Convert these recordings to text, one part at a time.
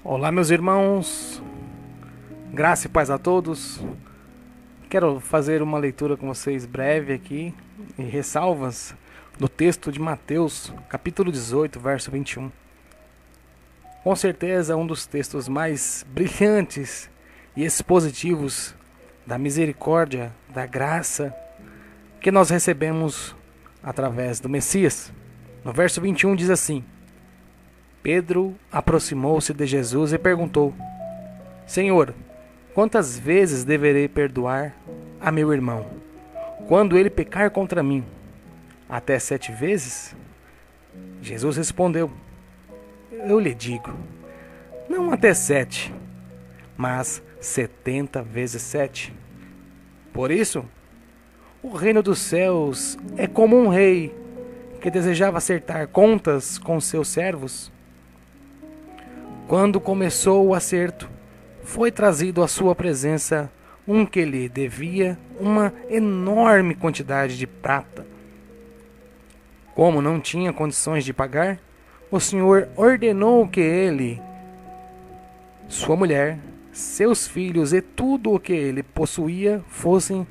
Olá, meus irmãos, graça e paz a todos. Quero fazer uma leitura com vocês breve aqui, e ressalvas do texto de Mateus, capítulo 18, verso 21. Com certeza, um dos textos mais brilhantes e expositivos da misericórdia, da graça que nós recebemos através do Messias. No verso 21 diz assim: Pedro aproximou-se de Jesus e perguntou: Senhor, quantas vezes deverei perdoar a meu irmão, quando ele pecar contra mim? Até 7 vezes? Jesus respondeu: Eu lhe digo, não até 7, mas 70 vezes 7. Por isso, o reino dos céus é como um rei que desejava acertar contas com seus servos. Quando começou o acerto, foi trazido à sua presença um que lhe devia uma enorme quantidade de prata. Como não tinha condições de pagar, o Senhor ordenou que ele, sua mulher, seus filhos e tudo o que ele possuía fossem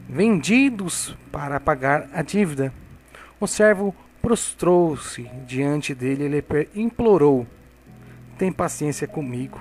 vendidos para pagar a dívida. O servo prostrou-se diante dele e lhe implorou: Tem paciência comigo,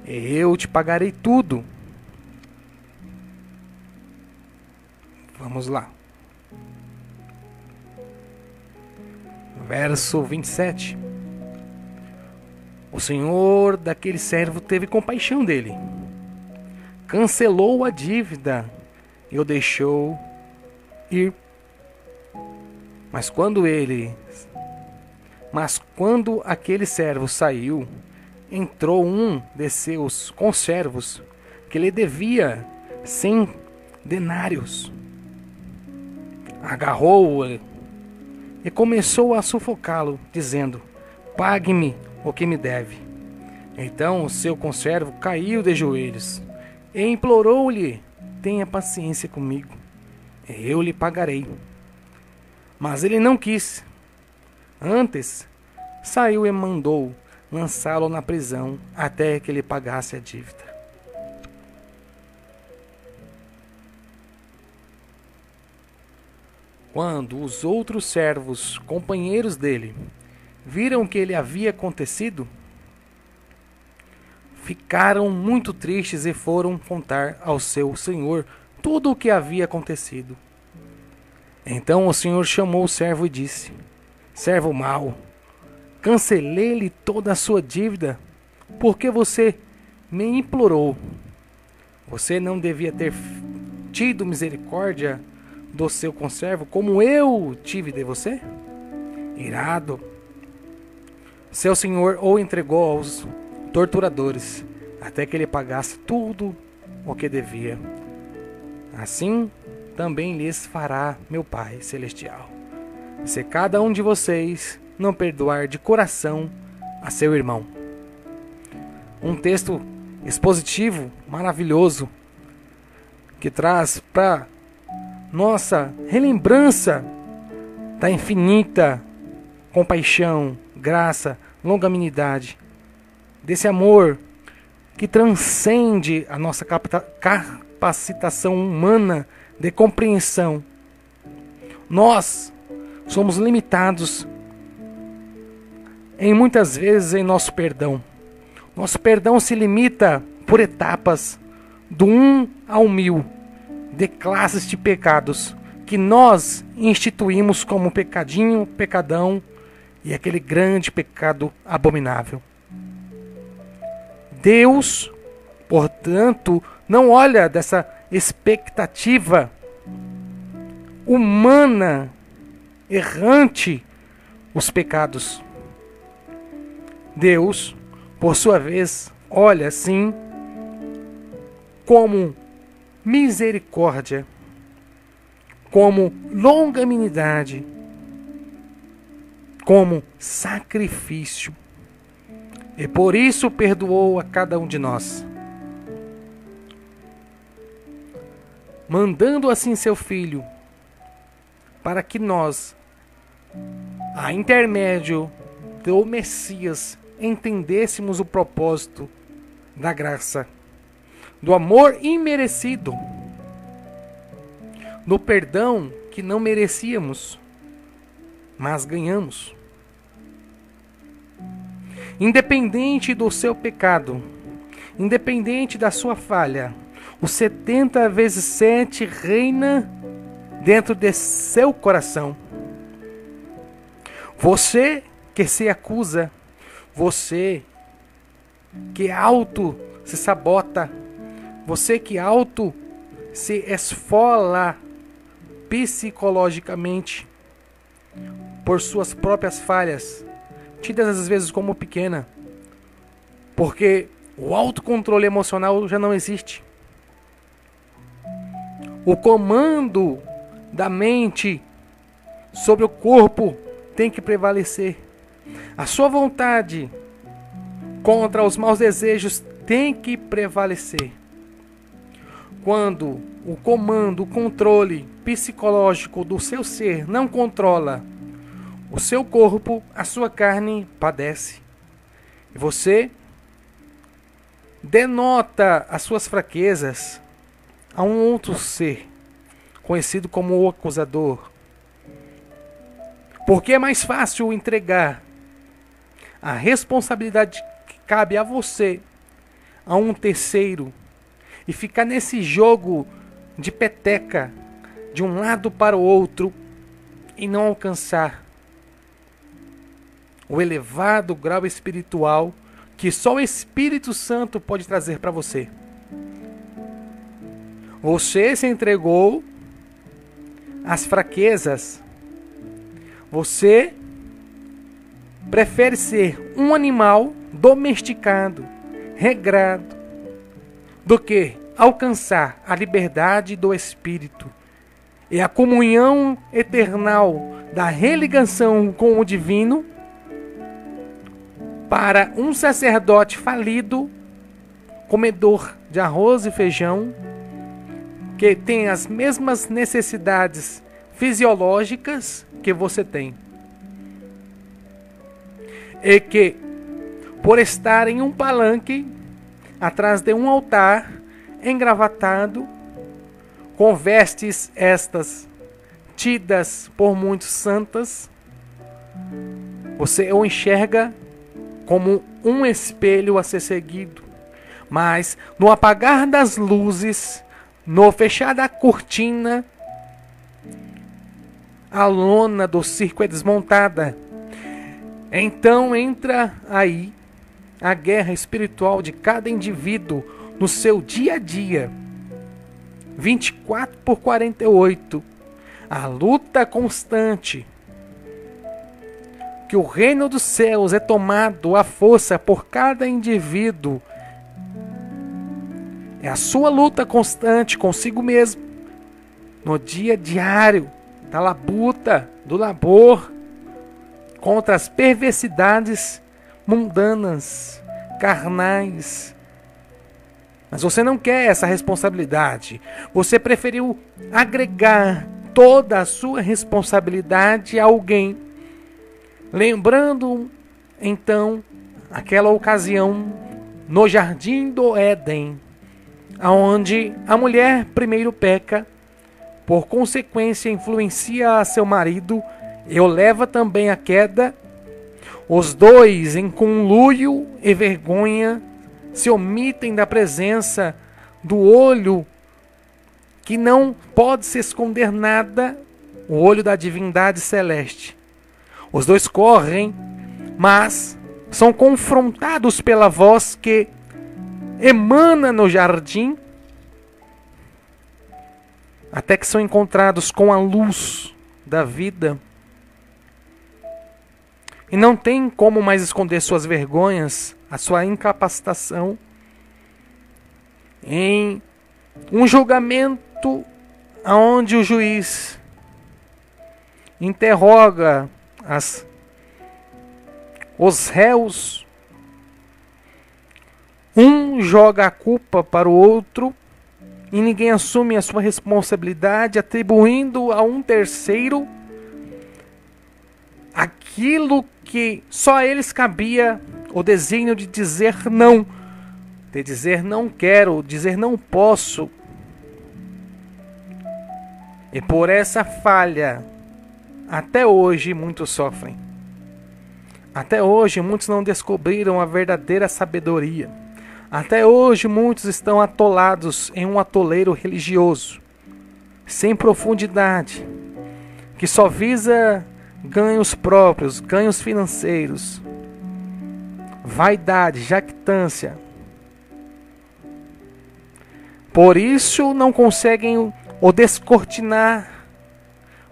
eu te pagarei tudo. Vamos lá. Verso 27. O senhor daquele servo teve compaixão dele, cancelou a dívida e o deixou ir. Mas quando aquele servo saiu, entrou um de seus conservos que lhe devia 100 denários. Agarrou-o e começou a sufocá-lo, dizendo: Pague-me o que me deve. Então o seu conservo caiu de joelhos e implorou-lhe: Tenha paciência comigo, eu lhe pagarei. Mas ele não quis. Antes, saiu e mandou lançá-lo na prisão até que ele pagasse a dívida. Quando os outros servos, companheiros dele, viram o que lhe havia acontecido, ficaram muito tristes e foram contar ao seu senhor tudo o que havia acontecido. Então o senhor chamou o servo e disse: Servo mau, cancelei-lhe toda a sua dívida, porque você me implorou. Você não devia ter tido misericórdia do seu conservo, como eu tive de você? Irado, seu senhor o entregou aos torturadores, até que ele pagasse tudo o que devia. Assim também lhes fará meu Pai Celestial, se cada um de vocês não perdoar de coração a seu irmão. Um texto expositivo, maravilhoso, que traz para nossa relembrança da infinita compaixão, graça, longanimidade, desse amor que transcende a nossa capacitação humana de compreensão. Nós somos limitados muitas vezes em nosso perdão. Nosso perdão se limita por etapas, do 1 ao 1000, de classes de pecados que nós instituímos como pecadinho, pecadão e aquele grande pecado abominável. Deus, portanto, não olha dessa expectativa humana, errante, os pecados. Deus, por sua vez, olha sim como misericórdia, como longanimidade, como sacrifício. E por isso perdoou a cada um de nós, mandando assim seu Filho, para que nós, a intermédio do Messias, entendêssemos o propósito da graça, do amor imerecido, do perdão que não merecíamos, mas ganhamos. Independente do seu pecado, independente da sua falha, o 70 vezes 7 reina dentro de seu coração. Você que se acusa, você que auto se sabota, você que auto se esfola psicologicamente por suas próprias falhas, tidas às vezes como pequena, porque o autocontrole emocional já não existe. O comando da mente sobre o corpo tem que prevalecer. A sua vontade contra os maus desejos tem que prevalecer. Quando o comando, o controle psicológico do seu ser não controla o seu corpo, a sua carne padece. E você denota as suas fraquezas a um outro ser, conhecido como o acusador. Porque é mais fácil entregar a responsabilidade que cabe a você a um terceiro e ficar nesse jogo de peteca de um lado para o outro e não alcançar o elevado grau espiritual que só o Espírito Santo pode trazer para você. Você se entregou às fraquezas. Você prefere ser um animal domesticado, regrado, do que alcançar a liberdade do Espírito e a comunhão eternal da religação com o divino para um sacerdote falido, comedor de arroz e feijão, que tem as mesmas necessidades fisiológicas que você tem. E que, por estar em um palanque, atrás de um altar, engravatado, com vestes estas tidas por muitos santas, você o enxerga como um espelho a ser seguido. Mas no apagar das luzes, no fechar da cortina, a lona do circo é desmontada. Então entra aí a guerra espiritual de cada indivíduo no seu dia a dia. 24/48. A luta constante. Que o reino dos céus é tomado à força por cada indivíduo. É a sua luta constante consigo mesmo. No dia diário da labuta, do labor, contra as perversidades mundanas, carnais. Mas você não quer essa responsabilidade. Você preferiu agregar toda a sua responsabilidade a alguém. Lembrando, então, aquela ocasião no jardim do Éden, onde a mulher primeiro peca, por consequência influencia a seu marido e o leva também à queda. Os dois, em conluio e vergonha, se omitem da presença do olho que não pode se esconder nada, o olho da divindade celeste. Os dois correm, mas são confrontados pela voz que emana no jardim, até que são encontrados com a luz da vida. E não tem como mais esconder suas vergonhas, a sua incapacitação, em um julgamento onde o juiz interroga os réus. Um joga a culpa para o outro e ninguém assume a sua responsabilidade, atribuindo a um terceiro aquilo que só a eles cabia o desígnio de dizer não, de dizer não quero, dizer não posso. E por essa falha, até hoje muitos sofrem. Até hoje muitos não descobriram a verdadeira sabedoria. Até hoje muitos estão atolados em um atoleiro religioso, sem profundidade, que só visa ganhos próprios, ganhos financeiros, vaidade, jactância. Por isso não conseguem o descortinar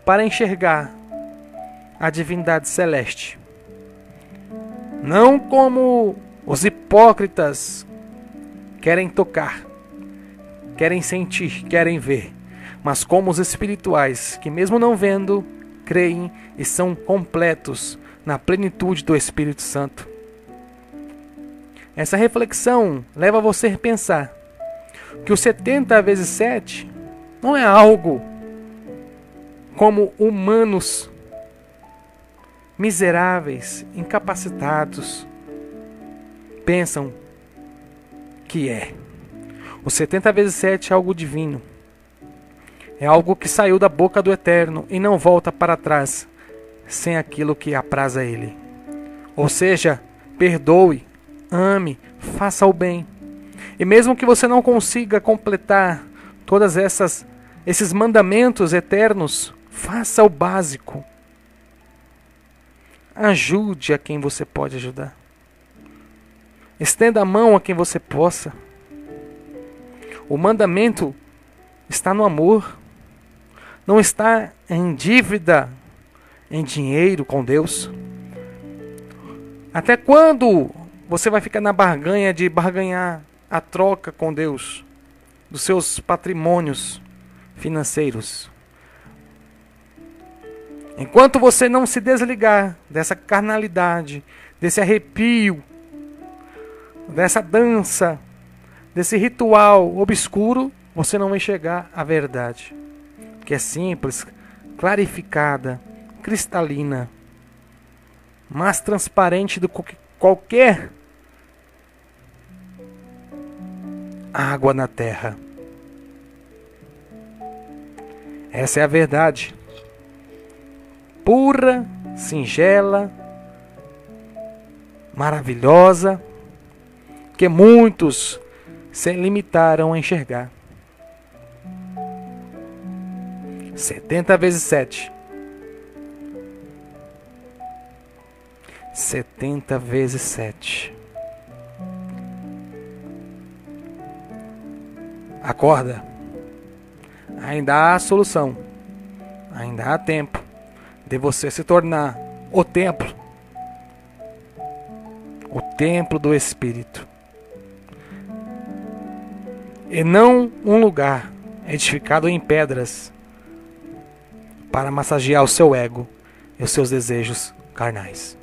para enxergar a divindade celeste. Não como os hipócritas querem tocar, querem sentir, querem ver, mas como os espirituais que mesmo não vendo, creem e são completos na plenitude do Espírito Santo. Essa reflexão leva você a pensar que o 70 vezes 7 não é algo como humanos miseráveis, incapacitados pensam que é. O 70 vezes 7 é algo divino. É algo que saiu da boca do Eterno e não volta para trás sem aquilo que apraz a Ele. Ou seja, perdoe, ame, faça o bem. E mesmo que você não consiga completar todas esses mandamentos eternos, faça o básico. Ajude a quem você pode ajudar. Estenda a mão a quem você possa. O mandamento está no amor. Não está em dívida, em dinheiro com Deus. Até quando você vai ficar na barganha de barganhar a troca com Deus dos seus patrimônios financeiros? Enquanto você não se desligar dessa carnalidade, desse arrepio, dessa dança, desse ritual obscuro, você não vai chegar à verdade, que é simples, clarificada, cristalina, mais transparente do que qualquer água na terra. Essa é a verdade. Pura, singela, maravilhosa, que muitos se limitaram a enxergar. 70 vezes 7. 70 vezes 7. Acorda. Ainda há solução. Ainda há tempo de você se tornar o templo do Espírito. E não um lugar edificado em pedras para massagear o seu ego e os seus desejos carnais.